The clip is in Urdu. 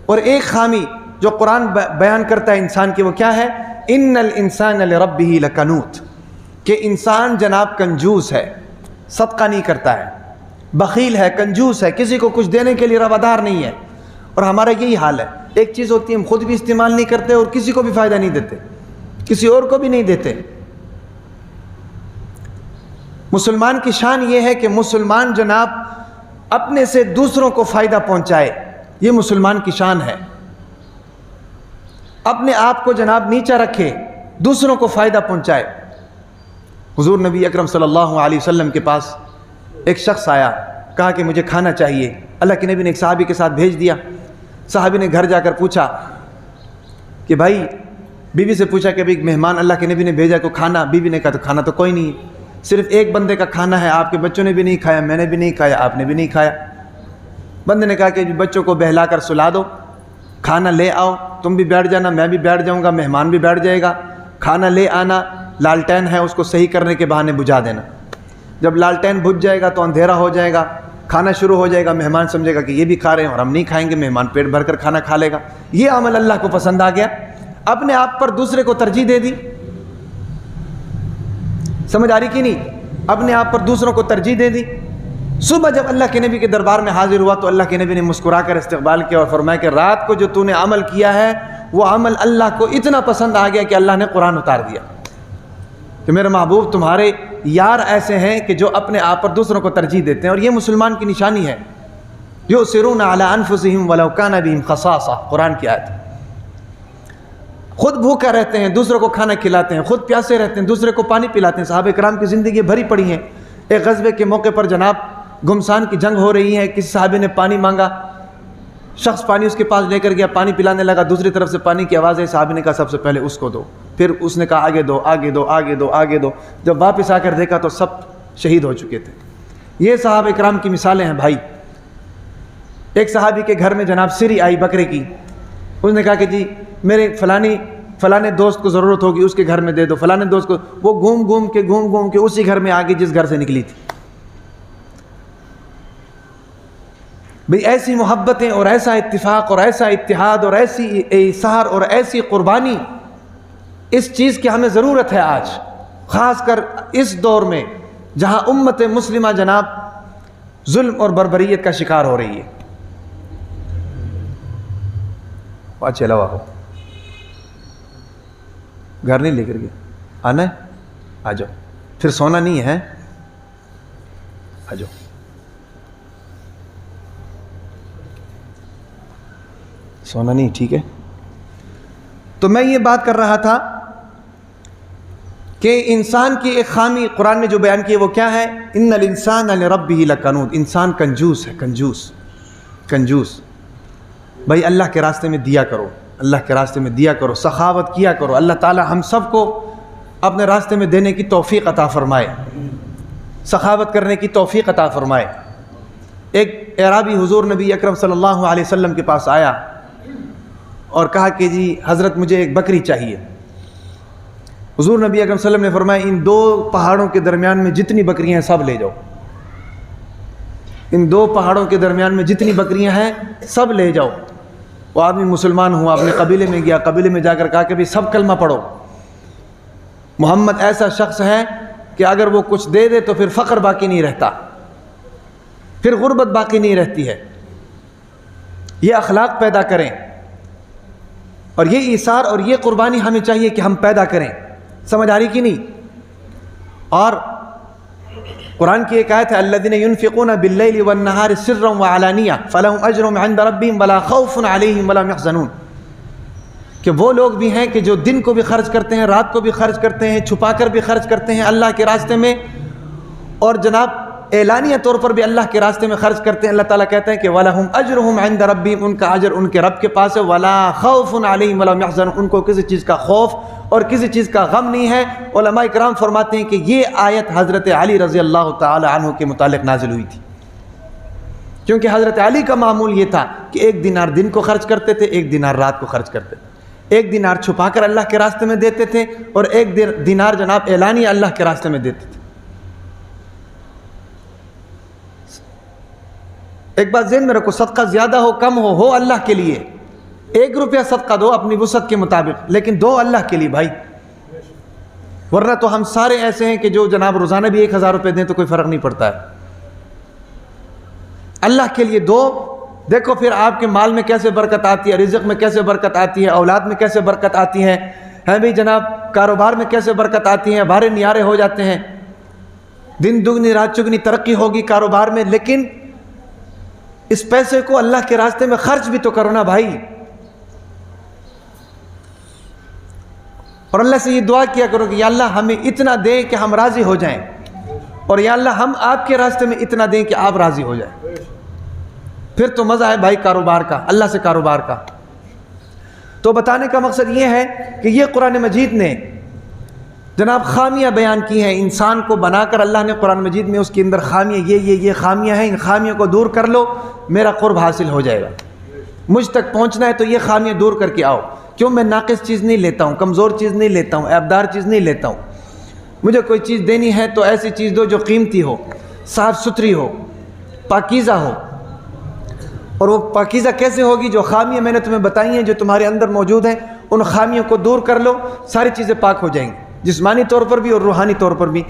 اور ایک خامی جو قرآن بیان کرتا ہے انسان کی، وہ کیا ہے؟ ان الانسان لربہ لکنوت، کہ انسان جناب کنجوس ہے، صدقہ نہیں کرتا ہے، بخیل ہے، کنجوس ہے، کسی کو کچھ دینے کے لیے روادار نہیں ہے۔ اور ہمارا یہی حال ہے، ایک چیز ہوتی ہے ہم خود بھی استعمال نہیں کرتے اور کسی کو بھی فائدہ نہیں دیتے، کسی اور کو بھی نہیں دیتے۔ مسلمان کی شان یہ ہے کہ مسلمان جناب اپنے سے دوسروں کو فائدہ پہنچائے، یہ مسلمان کی شان ہے۔ اپنے آپ کو جناب نیچا رکھے، دوسروں کو فائدہ پہنچائے۔ حضور نبی اکرم صلی اللہ علیہ وسلم کے پاس ایک شخص آیا، کہا کہ مجھے کھانا چاہیے۔ اللہ کے نبی نے ایک صحابی کے ساتھ بھیج دیا۔ صحابی نے گھر جا کر پوچھا کہ بھائی، بیوی سے پوچھا کہ بھائی مہمان اللہ کے نبی نے بھیجا کو کھانا، بیوی نے کہا تو کھانا تو کوئی نہیں ہے، صرف ایک بندے کا کھانا ہے، آپ کے بچوں نے بھی نہیں کھایا، میں نے بھی نہیں کھایا، آپ نے بھی نہیں کھایا۔ بندے نے کہا کہ بچوں کو بہلا کر سلا دو، کھانا لے آؤ، تم بھی بیٹھ جانا، میں بھی بیٹھ جاؤں گا، مہمان بھی بیٹھ جائے گا، کھانا لے آنا، لالٹین ہے اس کو صحیح کرنے کے بہانے بجھا دینا، جب لالٹین بجھ جائے گا تو اندھیرا ہو جائے گا، کھانا شروع ہو جائے گا، مہمان سمجھے گا کہ یہ بھی کھا رہے ہیں اور ہم نہیں کھائیں گے، مہمان پیٹ بھر کر کھانا کھا لے گا۔ یہ عمل اللہ کو پسند آ گیا، اپنے آپ پر دوسرے کو ترجیح دے دی۔ سمجھ آ رہی کہ نہیں؟ اپنے آپ پر دوسروں کو ترجیح دے دی۔ صبح جب اللہ کے نبی کے دربار میں حاضر ہوا تو اللہ کے نبی نے مسکرا کر استقبال کیا اور فرمایا کہ رات کو جو تو نے عمل کیا ہے وہ عمل اللہ کو اتنا پسند آ گیا کہ اللہ نے قرآن اتار دیا کہ میرے محبوب تمہارے یار ایسے ہیں کہ جو اپنے آپ پر دوسروں کو ترجیح دیتے ہیں، اور یہ مسلمان کی نشانی ہے۔ یؤثرون علی انفسہم ولو کان بہم خصاصہ، قرآن کی آیت۔ خود بھوکا رہتے ہیں، دوسروں کو کھانا کھلاتے ہیں، خود پیاسے رہتے ہیں، دوسرے کو پانی پلاتے ہیں۔ صحابہ کرام کی زندگی بھری پڑی ہیں۔ ایک غزوے کے موقع پر جناب گھمسان کی جنگ ہو رہی ہے، کسی صحابی نے پانی مانگا، شخص پانی اس کے پاس لے کر گیا، پانی پلانے لگا، دوسری طرف سے پانی کی آواز ہے، صحابی نے کہا سب سے پہلے اس کو دو، پھر اس نے کہا آگے دو، آگے دو، آگے دو، آگے دو۔ جب واپس آ کر دیکھا تو سب شہید ہو چکے تھے۔ یہ صحابہ کرام کی مثالیں ہیں بھائی۔ ایک صحابی کے گھر میں جناب سری آئی بکرے کی، اس نے کہا کہ جی میرے فلانے دوست کو ضرورت ہوگی، اس کے گھر میں دے دو، فلانے دوست کو۔ وہ گھوم گھوم کے اسی گھر میں آ گئی جس گھر سے نکلی تھی۔ بھئی ایسی محبتیں اور ایسا اتفاق اور ایسا اتحاد اور ایسی ایثار اور ایسی قربانی، اس چیز کی ہمیں ضرورت ہے آج، خاص کر اس دور میں جہاں امت مسلمہ جناب ظلم اور بربریت کا شکار ہو رہی ہے۔ اچھا لوا ہو، گھر نہیں لے کر گیا، آنا ہے؟ آ جاؤ، پھر سونا نہیں ہے، آ جاؤ۔ سونا نہیں، ٹھیک ہے۔ تو میں یہ بات کر رہا تھا کہ انسان کی ایک خامی قرآن نے جو بیان کی ہے وہ کیا ہے؟ ان الانسان لربہ لکنود، انسان کنجوس ہے، کنجوس۔ بھائی اللہ کے راستے میں دیا کرو، اللہ کے راستے میں دیا کرو، سخاوت کیا کرو۔ اللہ تعالی ہم سب کو اپنے راستے میں دینے کی توفیق عطا فرمائے، سخاوت کرنے کی توفیق عطا فرمائے۔ ایک اعرابی حضور نبی اکرم صلی اللہ علیہ وسلم کے پاس آیا اور کہا کہ جی حضرت مجھے ایک بکری چاہیے۔ حضور نبی اکرم صلی اللہ علیہ وسلم نے فرمایا ان دو پہاڑوں کے درمیان میں جتنی بکریاں ہیں سب لے جاؤ، ان دو پہاڑوں کے درمیان میں جتنی بکریاں ہیں سب لے جاؤ۔ وہ آدمی مسلمان ہوا، اپنے قبیلے میں گیا، قبیلے میں جا کر کہا کہ بھی سب کلمہ پڑھو، محمد ایسا شخص ہے کہ اگر وہ کچھ دے دے تو پھر فقر باقی نہیں رہتا، پھر غربت باقی نہیں رہتی ہے۔ یہ اخلاق پیدا کریں، اور یہ ایثار اور یہ قربانی ہمیں چاہیے کہ ہم پیدا کریں۔ سمجھ آ رہی کہ نہیں؟ اور قرآن کی ایک آیت ہے الذین ينفقون باللیل والنہار سرا وعلانیہ فلہم اجرہم عند ربہم ولا خوف علیہم ولا هم يحزنون، کہ وہ لوگ بھی ہیں کہ جو دن کو بھی خرچ کرتے ہیں، رات کو بھی خرچ کرتے ہیں، چھپا کر بھی خرچ کرتے ہیں اللہ کے راستے میں، اور جناب اعلانیہ طور پر بھی اللہ کے راستے میں خرچ کرتے ہیں۔ اللہ تعالیٰ کہتے ہیں کہ وَلَهُمْ أَجْرُهُمْ عِنْدَ رَبِّهِمْ، ان کا اجر ان کے رب کے پاس ہے، وَلَا خَوْفٌ عَلَيْهِمْ وَلَا هُمْ يَحْزَنُونَ، ان کو کسی چیز کا خوف اور کسی چیز کا غم نہیں ہے۔ علماء کرام فرماتے ہیں کہ یہ آیت حضرت علی رضی اللہ تعالی عنہ کے متعلق نازل ہوئی تھی، کیونکہ حضرت علی کا معمول یہ تھا کہ 1 دینار دن کو خرچ کرتے تھے، 1 دینار رات کو خرچ کرتے تھے، 1 دینار چھپا کر اللہ کے راستے میں دیتے تھے، اور 1 دینار جناب اعلانیہ اللہ کے راستے میں دیتے تھے۔ ایک بات ذہن میں رکھو، صدقہ زیادہ ہو کم ہو اللہ کے لیے، 1 روپیہ صدقہ دو اپنی وسعت کے مطابق، لیکن دو اللہ کے لیے بھائی، ورنہ تو ہم سارے ایسے ہیں کہ جو جناب روزانہ بھی 1000 روپے دیں تو کوئی فرق نہیں پڑتا ہے۔ اللہ کے لیے دو، دیکھو پھر آپ کے مال میں کیسے برکت آتی ہے، رزق میں کیسے برکت آتی ہے، اولاد میں کیسے برکت آتی ہے بھائی جناب، کاروبار میں کیسے برکت آتی ہے، بھارے نیارے ہو جاتے ہیں، دن دگنی رات چگنی ترقی ہوگی کاروبار میں۔ لیکن اس پیسے کو اللہ کے راستے میں خرچ بھی تو کرو نا بھائی، اور اللہ سے یہ دعا کیا کرو کہ یا اللہ ہمیں اتنا دیں کہ ہم راضی ہو جائیں، اور یا اللہ ہم آپ کے راستے میں اتنا دیں کہ آپ راضی ہو جائیں، پھر تو مزہ ہے بھائی کاروبار کا، اللہ سے کاروبار کا۔ تو بتانے کا مقصد یہ ہے کہ یہ قرآن مجید نے جناب خامیاں بیان کی ہیں انسان کو بنا کر، اللہ نے قرآن مجید میں اس کے اندر خامیاں یہ خامیاں ہیں، ان خامیوں کو دور کر لو میرا قرب حاصل ہو جائے گا۔ مجھ تک پہنچنا ہے تو یہ خامیاں دور کر کے آؤ، کیوں میں ناقص چیز نہیں لیتا ہوں، کمزور چیز نہیں لیتا ہوں، عیبدار چیز نہیں لیتا ہوں۔ مجھے کوئی چیز دینی ہے تو ایسی چیز دو جو قیمتی ہو، صاف ستھری ہو، پاکیزہ ہو، اور وہ پاکیزہ کیسے ہوگی؟ جو خامیاں میں نے تمہیں بتائی ہیں جو تمہارے اندر موجود ہیں، ان خامیوں کو دور کر لو، ساری چیزیں پاک ہو جائیں گی، جسمانی طور پر بھی اور روحانی طور پر بھی۔